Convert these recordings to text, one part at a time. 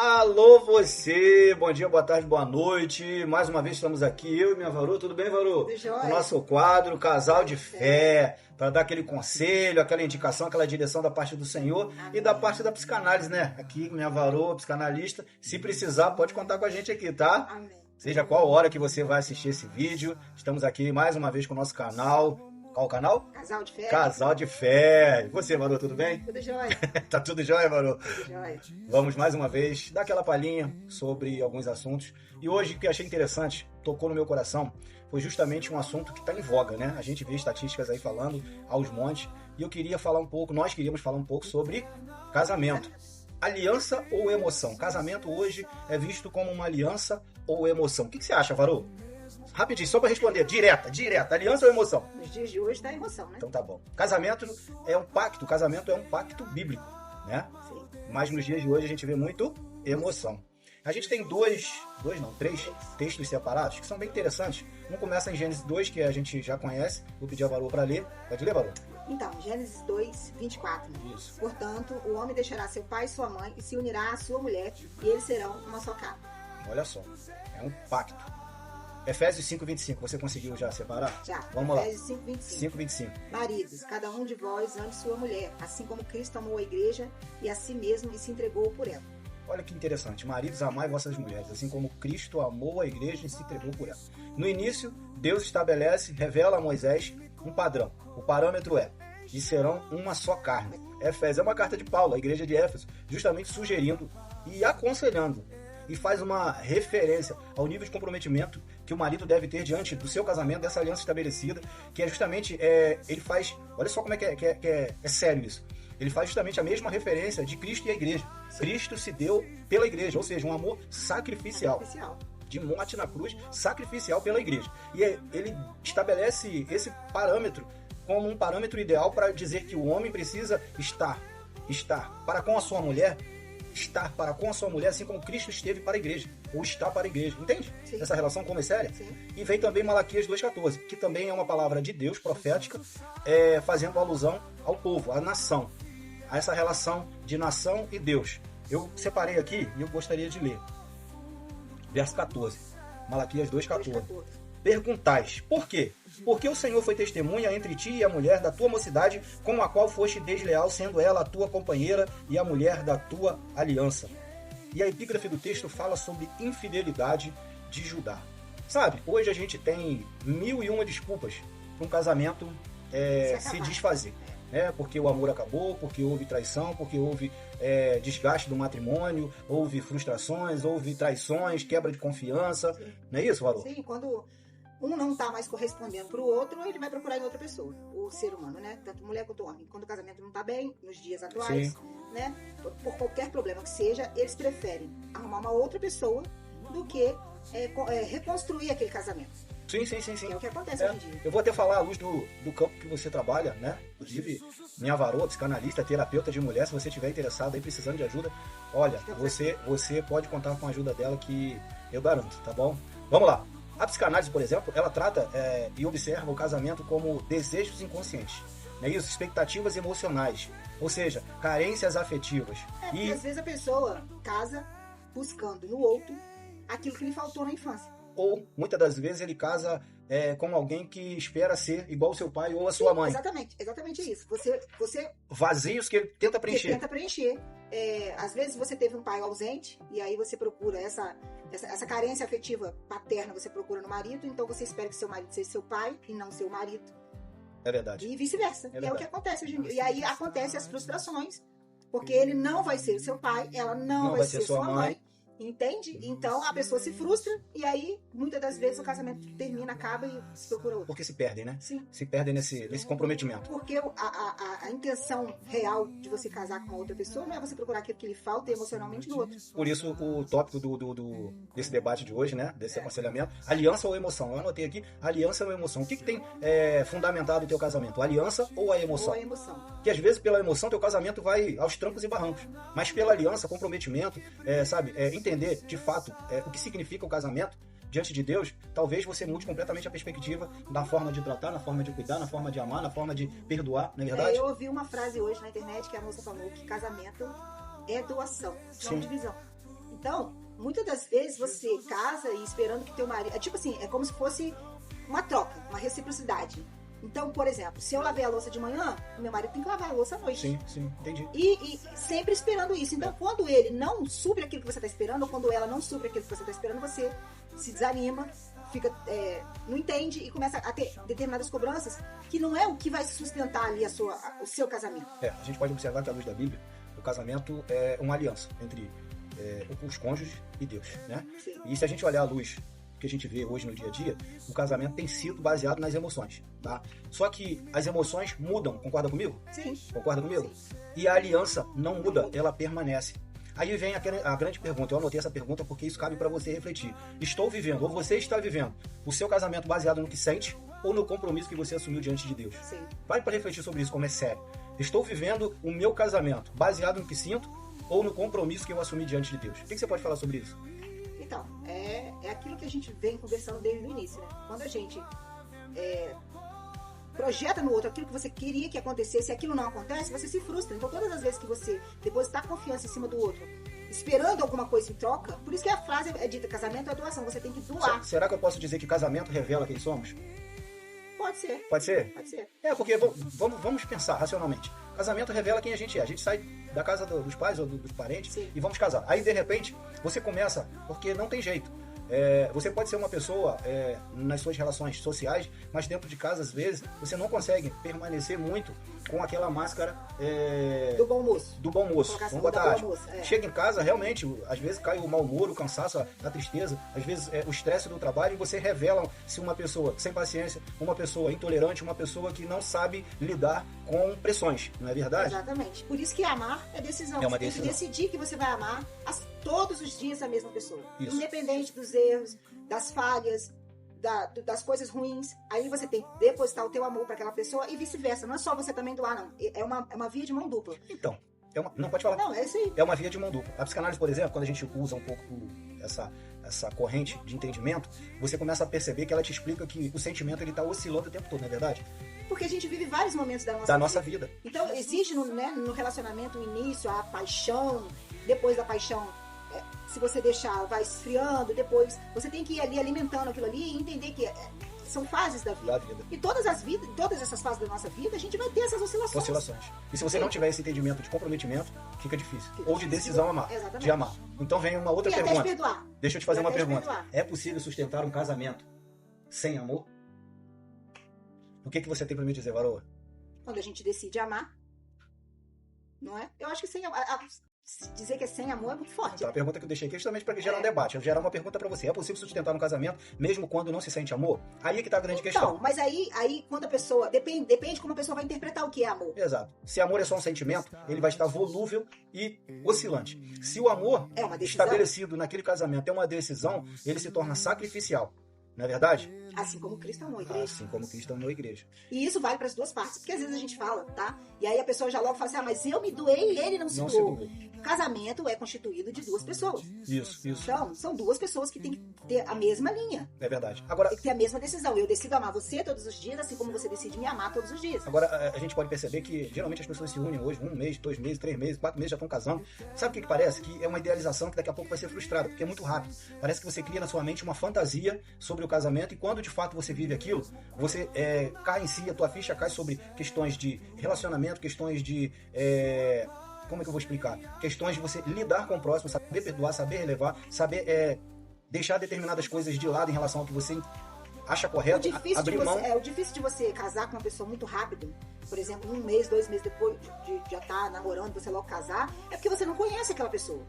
Alô você, bom dia, boa tarde, boa noite. Mais uma vez estamos aqui, eu e minha Varu. Tudo bem, Varu? Tudo jóia. O nosso quadro Casal de Fé, para dar aquele conselho, aquela indicação, aquela direção da parte do Senhor. Amém. E da parte da psicanálise, né? Aqui, minha Varu, psicanalista. Se precisar, pode contar com a gente aqui, tá? Amém. Seja qual hora que você vai assistir esse vídeo, estamos aqui mais uma vez com o nosso canal. Qual o canal? Casal de Fé. Casal de Fé. E você, Varu, tudo bem? Tudo jóia. Tá tudo jóia, Varu? Tudo jóia. Vamos mais uma vez dar aquela palhinha sobre alguns assuntos. E hoje o que eu achei interessante, tocou no meu coração, foi justamente um assunto que está em voga, né? A gente vê estatísticas aí falando aos montes. E eu queria falar um pouco, nós queríamos falar um pouco sobre casamento. Aliança ou emoção? Casamento hoje é visto como uma aliança ou emoção. O que você acha, Varu? Rapidinho, só para responder, direta. Aliança ou emoção? Nos dias de hoje tá emoção, né? Então tá bom. Casamento é um pacto bíblico, né? Sim. Mas nos dias de hoje a gente vê muito emoção. A gente tem três textos separados que são bem interessantes. Um começa em Gênesis 2, que a gente já conhece. Vou pedir a Varu para ler. Pode ler, Varu? Então, Gênesis 2, 24. Isso. Portanto, o homem deixará seu pai e sua mãe e se unirá à sua mulher e eles serão uma só carne. Olha só, é um pacto. Efésios 5:25, você conseguiu já separar? Já. Vamos lá. Efésios 5, 25. 5:25. Maridos, cada um de vós ame sua mulher, assim como Cristo amou a igreja e a si mesmo e se entregou por ela. Olha que interessante. Maridos, amai vossas mulheres, assim como Cristo amou a igreja e se entregou por ela. No início, Deus estabelece, revela a Moisés um padrão. O parâmetro é: e serão uma só carne. Efésios é uma carta de Paulo, à igreja de Éfeso, justamente sugerindo e aconselhando. E faz uma referência ao nível de comprometimento que o marido deve ter diante do seu casamento, dessa aliança estabelecida, que é justamente, ele faz, olha só como é sério isso, ele faz justamente a mesma referência de Cristo e a igreja. Sim. Cristo se deu pela igreja, ou seja, um amor sacrificial. Sacrificial. De morte na cruz, sacrificial pela igreja. E ele estabelece esse parâmetro como um parâmetro ideal para dizer que o homem precisa estar para com a sua mulher, estar para com a sua mulher, assim como Cristo esteve para a igreja, ou está para a igreja, entende? Sim. Essa relação como é séria? Sim. E vem também Malaquias 2,14, que também é uma palavra de Deus profética, fazendo alusão ao povo, à nação, a essa relação de nação e Deus. Eu separei aqui e eu gostaria de ler. Verso 14, Malaquias 2,14. 2,14. Perguntais, por quê? Porque o Senhor foi testemunha entre ti e a mulher da tua mocidade, com a qual foste desleal, sendo ela a tua companheira e a mulher da tua aliança. E a epígrafe do texto fala sobre infidelidade de Judá. Sabe, hoje a gente tem 1001 desculpas para um casamento se desfazer. Né? Porque o amor acabou, porque houve traição, porque houve desgaste do matrimônio, houve frustrações, houve traições, quebra de confiança. Sim. Não é isso, Varu? Sim, quando um não está mais correspondendo para o outro, ele vai procurar em outra pessoa, o ser humano, né? Tanto mulher quanto homem. Quando o casamento não está bem, nos dias atuais, né? Por qualquer problema que seja, eles preferem arrumar uma outra pessoa do que reconstruir aquele casamento. Sim. É o que acontece hoje em dia. Eu vou até falar à luz do campo que você trabalha, né? Inclusive, minha varoa, psicanalista, terapeuta de mulher, se você estiver interessado aí, precisando de ajuda, olha, você pode contar com a ajuda dela que eu garanto, tá bom? Vamos lá. A psicanálise, por exemplo, ela trata e observa o casamento como desejos inconscientes, não é isso? Expectativas emocionais, ou seja, carências afetivas. Porque às vezes a pessoa casa buscando no outro aquilo que lhe faltou na infância. Ou, muitas das vezes, ele casa com alguém que espera ser igual ao seu pai ou a sua mãe. Exatamente isso. Você vazios que ele tenta preencher. Às vezes você teve um pai ausente e aí você procura essa carência afetiva paterna, você procura no marido, então você espera que seu marido seja seu pai e não seu marido. É verdade. E vice-versa. É o que acontece hoje em dia. E aí acontecem as frustrações, porque ele não vai ser o seu pai, ela não vai ser sua mãe. Entende? Então a pessoa se frustra e aí, muitas das vezes, o casamento termina, acaba e se procura outro. Porque se perdem, né? Sim. Se perdem nesse comprometimento. Porque a intenção real de você casar com uma outra pessoa não é você procurar aquilo que lhe falta emocionalmente no outro. Por isso, o tópico desse debate de hoje, né? Desse aconselhamento, aliança ou emoção? Eu anotei aqui, aliança ou emoção. O que tem fundamentado o teu casamento? A aliança ou a emoção? Ou a emoção. Que às vezes, pela emoção, teu casamento vai aos trancos e barrancos. Mas pela aliança, comprometimento, entender de fato o que significa o casamento diante de Deus, talvez você mude completamente a perspectiva na forma de tratar, na forma de cuidar, na forma de amar, na forma de perdoar, não é verdade? Eu ouvi uma frase hoje na internet que a moça falou que casamento é doação, não divisão. Então, muitas das vezes você casa e esperando que teu marido... É tipo assim, é como se fosse uma troca, uma reciprocidade. Então, por exemplo, se eu lavei a louça de manhã, o meu marido tem que lavar a louça à noite. Sim, entendi. E sempre esperando isso. Então, quando ele não supre aquilo que você está esperando, ou quando ela não supre aquilo que você está esperando, você se desanima, fica, não entende e começa a ter determinadas cobranças que não é o que vai sustentar ali o seu casamento. A gente pode observar que, à luz da Bíblia, o casamento é uma aliança entre os cônjuges e Deus, né? Sim. E se a gente olhar a luz que a gente vê hoje no dia a dia, o casamento tem sido baseado nas emoções, tá? Só que as emoções mudam, concorda comigo? Sim. Concorda comigo? Sim. E a aliança não muda, ela permanece. Aí vem a grande pergunta, eu anotei essa pergunta porque isso cabe para você refletir. Estou vivendo, ou você está vivendo, o seu casamento baseado no que sente ou no compromisso que você assumiu diante de Deus? Sim. Vai para refletir sobre isso, como é sério. Estou vivendo o meu casamento baseado no que sinto ou no compromisso que eu assumi diante de Deus? O que você pode falar sobre isso? Então, é aquilo que a gente vem conversando desde o início, né? Quando a gente projeta no outro aquilo que você queria que acontecesse e aquilo não acontece, você se frustra. Então, todas as vezes que você depositar confiança em cima do outro, esperando alguma coisa em troca, por isso que a frase é dita, casamento é doação, você tem que doar. Será que eu posso dizer que casamento revela quem somos? Pode ser. Pode ser? Pode ser. Porque vamos pensar racionalmente. Casamento revela quem a gente é. A gente sai da casa dos pais ou dos parentes. Sim. E vamos casar. Aí, de repente, você começa, porque não tem jeito. Você pode ser uma pessoa nas suas relações sociais, mas dentro de casa, às vezes, você não consegue permanecer muito com aquela máscara do bom moço. Do bom moço. Vamos botar aspas. É. Chega em casa, realmente, às vezes cai o mau humor, o cansaço, a tristeza, às vezes o estresse do trabalho, e você revela se uma pessoa sem paciência, uma pessoa intolerante, uma pessoa que não sabe lidar com pressões, não é verdade? Exatamente. Por isso que amar é decisão. É uma você decisão. tem que decidir que você vai amar todos os dias a mesma pessoa. Isso. Independente dos erros, das falhas, das coisas ruins. Aí você tem que depositar o teu amor para aquela pessoa e vice-versa. Não é só você também doar, não. É uma via de mão dupla. Então, não pode falar. Não, é isso aí. É uma via de mão dupla. A psicanálise, por exemplo, quando a gente usa um pouco essa corrente de entendimento, você começa a perceber que ela te explica que o sentimento ele está oscilando o tempo todo, não é verdade? Porque a gente vive vários momentos da nossa vida. Então, existe no relacionamento o início, a paixão, depois da paixão, se você deixar, vai esfriando, depois você tem que ir ali alimentando aquilo ali e entender que são fases da vida. E todas essas fases da nossa vida, a gente vai ter essas oscilações. E se você não tiver esse entendimento de comprometimento, fica difícil. Ou de decisão amar, exatamente. de amar. Então vem uma outra pergunta. Até de perdoar. Deixa eu te fazer uma pergunta. É possível sustentar um casamento sem amor? O que você tem pra me dizer, Varoa? Quando a gente decide amar, não é? Eu acho que sem amor... Dizer que é sem amor é muito forte. Então, a pergunta que eu deixei aqui é justamente para gerar um debate. Eu gerar uma pergunta para você. É possível sustentar um casamento mesmo quando não se sente amor? Aí é que tá a grande questão. Mas aí quando a pessoa... Depende como a pessoa vai interpretar o que é amor. Exato. Se amor é só um sentimento, ele vai estar volúvel e oscilante. Se o amor estabelecido naquele casamento é uma decisão, ele se torna sacrificial. Não é verdade? Assim como Cristo amou a igreja. Assim como Cristo amou a igreja. E isso vale para as duas partes. Porque às vezes a gente fala, tá? E aí a pessoa já logo fala assim, mas eu me doei e ele não se doou. Casamento é constituído de duas pessoas. Isso. Então, são duas pessoas que têm que ter a mesma linha. É verdade. Agora, tem que ter a mesma decisão. Eu decido amar você todos os dias, assim como você decide me amar todos os dias. Agora, a gente pode perceber que geralmente as pessoas se unem hoje, 1 mês, 2 meses, 3 meses, 4 meses já estão casando. Sabe o que parece? Que é uma idealização que daqui a pouco vai ser frustrada, porque é muito rápido. Parece que você cria na sua mente uma fantasia sobre o casamento e quando de fato você vive aquilo, você cai em si, a tua ficha cai sobre questões de relacionamento, questões de... como é que eu vou explicar? Questões de você lidar com o próximo, saber perdoar, saber relevar, saber deixar determinadas coisas de lado em relação ao que você acha correto, abrir mão. O difícil de você casar com uma pessoa muito rápido, por exemplo, 1 mês, 2 meses depois de já estar namorando, você logo casar, é porque você não conhece aquela pessoa.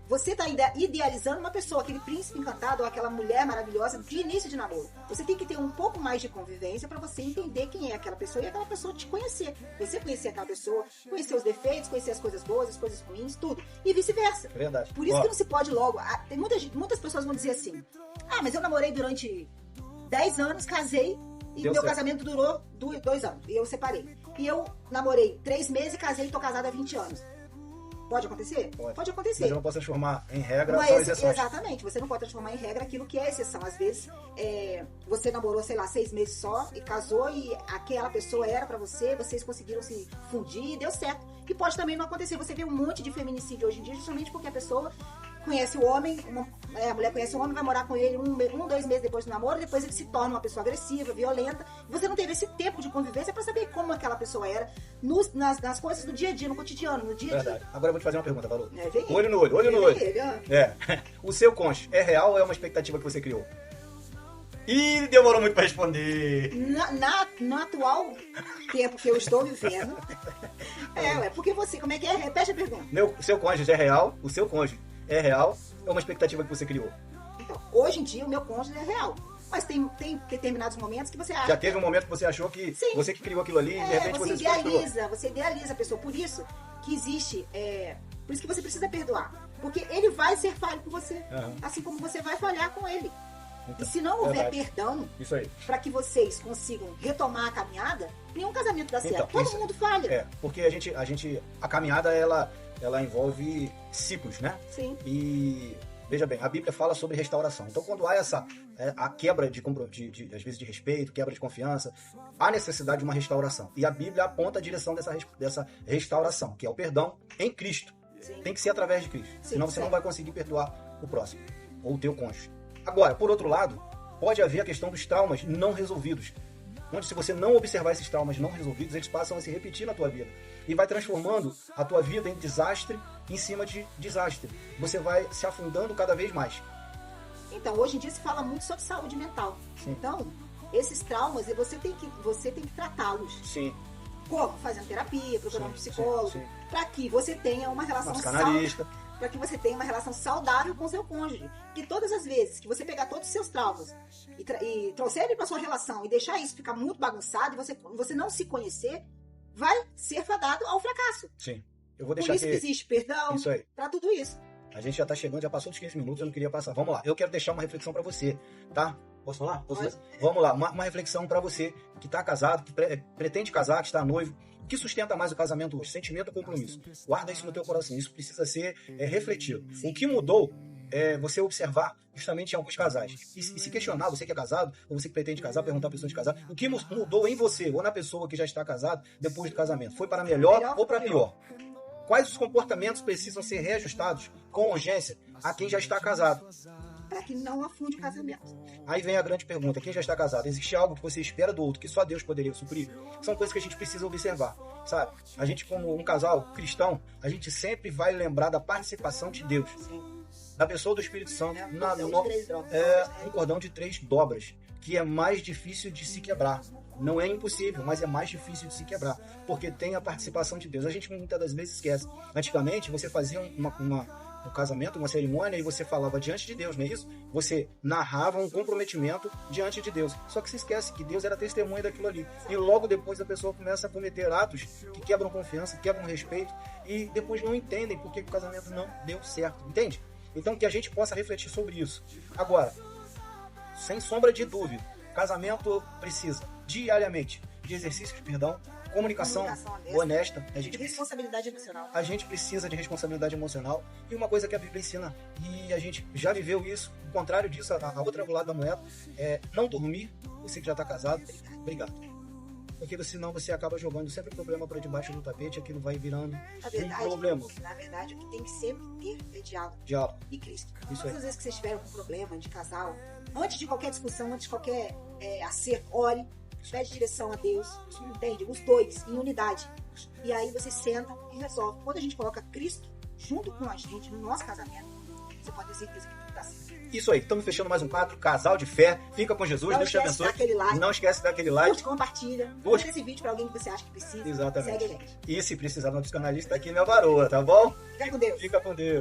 Você está idealizando uma pessoa, aquele príncipe encantado ou aquela mulher maravilhosa de início de namoro. Você tem que ter um pouco mais de convivência para você entender quem é aquela pessoa e aquela pessoa te conhecer. Você conhecer aquela pessoa, conhecer os defeitos, conhecer as coisas boas, as coisas ruins, tudo. E vice-versa. Verdade. Por isso que não se pode logo... Tem muitas pessoas vão dizer assim, mas eu namorei durante 10 anos, casei e meu casamento durou 2 anos. E eu separei. E eu namorei 3 meses e casei e tô casada há 20 anos. Pode acontecer? Pode acontecer. Mas eu não posso transformar em regra só exceções. Exatamente. Você não pode transformar em regra aquilo que é exceção. Às vezes, você namorou, 6 meses só e casou e aquela pessoa era pra você, vocês conseguiram se fundir e deu certo. E pode também não acontecer. Você vê um monte de feminicídio hoje em dia justamente porque a pessoa conhece o homem, a mulher conhece o homem, vai morar com ele 2 meses depois do namoro, depois ele se torna uma pessoa agressiva, violenta. Você não teve esse tempo de convivência para saber como aquela pessoa era nas coisas do dia a dia, no cotidiano, no dia a dia. Verdade. Agora eu vou te fazer uma pergunta, Valor. Vem Olho no olho, olho no olho. ele, ó. O seu cônjuge é real ou é uma expectativa que você criou? Ih, demorou muito pra responder. No atual tempo que eu estou vivendo. Porque você, como é que é? Repete a pergunta. O seu cônjuge é real? O seu cônjuge é real ou é uma expectativa que você criou? Então, hoje em dia, o meu cônjuge é real. Mas tem determinados momentos que você acha. Já teve um momento que você achou que Sim. você que criou aquilo ali e de repente você se frustrou. Você idealiza a pessoa. Por isso que existe. Por isso que você precisa perdoar. Porque ele vai ser falho com você. Uhum. Assim como você vai falhar com ele. Então, e se não houver verdade. perdão, Isso aí. para que vocês consigam retomar a caminhada, nenhum casamento dá certo. Então, Todo isso- mundo falha. Porque a caminhada ela envolve ciclos, né? Sim. E veja bem, a Bíblia fala sobre restauração. Então, quando há a quebra às vezes de respeito, quebra de confiança, há necessidade de uma restauração. E a Bíblia aponta a direção dessa restauração, que é o perdão em Cristo. Sim. Tem que ser através de Cristo. Sim, Senão você certo. não vai conseguir perdoar o próximo ou o teu cônjuge. Agora, por outro lado, pode haver a questão dos traumas não resolvidos. Onde, se você não observar esses traumas não resolvidos, eles passam a se repetir na tua vida. E vai transformando a tua vida em desastre em cima de desastre. Você vai se afundando cada vez mais. Então, hoje em dia se fala muito sobre saúde mental. Sim. Então, esses traumas, você tem que tratá-los. Sim. Como? Fazendo terapia, procurando um Sim, psicólogo. sim. Para que você tenha uma relação Psicanalista. para que você tenha uma relação saudável com o seu cônjuge. Que todas as vezes que você pegar todos os seus traumas e trouxer ele para sua relação e deixar isso ficar muito bagunçado e você não se conhecer, vai ser fadado ao fracasso. Sim. Eu vou Por deixar isso que existe perdão, Isso aí. para tudo isso. A gente já tá chegando, já passou dos 15 minutos, eu não queria passar. Vamos lá, eu quero deixar uma reflexão para você, tá? Posso falar? Pode. Vamos lá, uma reflexão para você que tá casado, que pretende casar, que está noivo. O que sustenta mais o casamento hoje? Sentimento ou compromisso? Guarda isso no teu coração, isso precisa ser refletido. O que mudou é você observar justamente em alguns casais. E se questionar, você que é casado, ou você que pretende casar, perguntar a pessoa de casar, o que mudou em você, ou na pessoa que já está casada, depois do casamento? Foi para melhor ou para pior? Quais os comportamentos precisam ser reajustados com urgência a quem já está casado? Para que não afunde o casamento. Aí vem a grande pergunta, quem já está casado, existe algo que você espera do outro que só Deus poderia suprir? São coisas que a gente precisa observar, sabe? A gente, como um casal cristão, a gente sempre vai lembrar da participação de Deus, da pessoa do Espírito Santo, um cordão de 3 dobras, que é mais difícil de se quebrar. Não é impossível, mas é mais difícil de se quebrar, porque tem a participação de Deus. A gente muitas das vezes esquece. Antigamente, você fazia um casamento, uma cerimônia, e você falava diante de Deus, não é isso? Você narrava um comprometimento diante de Deus. Só que se esquece que Deus era testemunha daquilo ali. E logo depois a pessoa começa a cometer atos que quebram confiança, quebram respeito, e depois não entendem por que o casamento não deu certo, entende? Então que a gente possa refletir sobre isso. Agora, sem sombra de dúvida, casamento precisa diariamente de exercício de perdão, comunicação honesta. De responsabilidade emocional. A gente precisa de responsabilidade emocional. E uma coisa que a Bíblia ensina, e a gente já viveu isso, o contrário disso, a outra lado da moeda, é não dormir. Você que já está casado, obrigado. Porque senão você acaba jogando sempre o problema para debaixo do tapete, aquilo vai virando um problema. Na verdade, o que tem que sempre ter é diálogo. Diálogo. E Cristo. Isso Todas aí. as vezes que vocês tiverem um problema de casal, antes de qualquer discussão, antes de qualquer acerto, ore, pede direção a Deus, entende? Os dois, em unidade. E aí você senta e resolve. Quando a gente coloca Cristo junto com a gente, no nosso casamento, você pode ter certeza que tudo está certo. Isso aí, estamos fechando mais um quadro, Casal de Fé. Fica com Jesus, Deus te abençoe. Não esquece de dar aquele like. Curte, compartilha. Manda esse vídeo para alguém que você acha que precisa. Exatamente. Segue a gente. E se precisar de um psicanalista, tá aqui minha varoa, tá bom? Fica com Deus. Fica com Deus.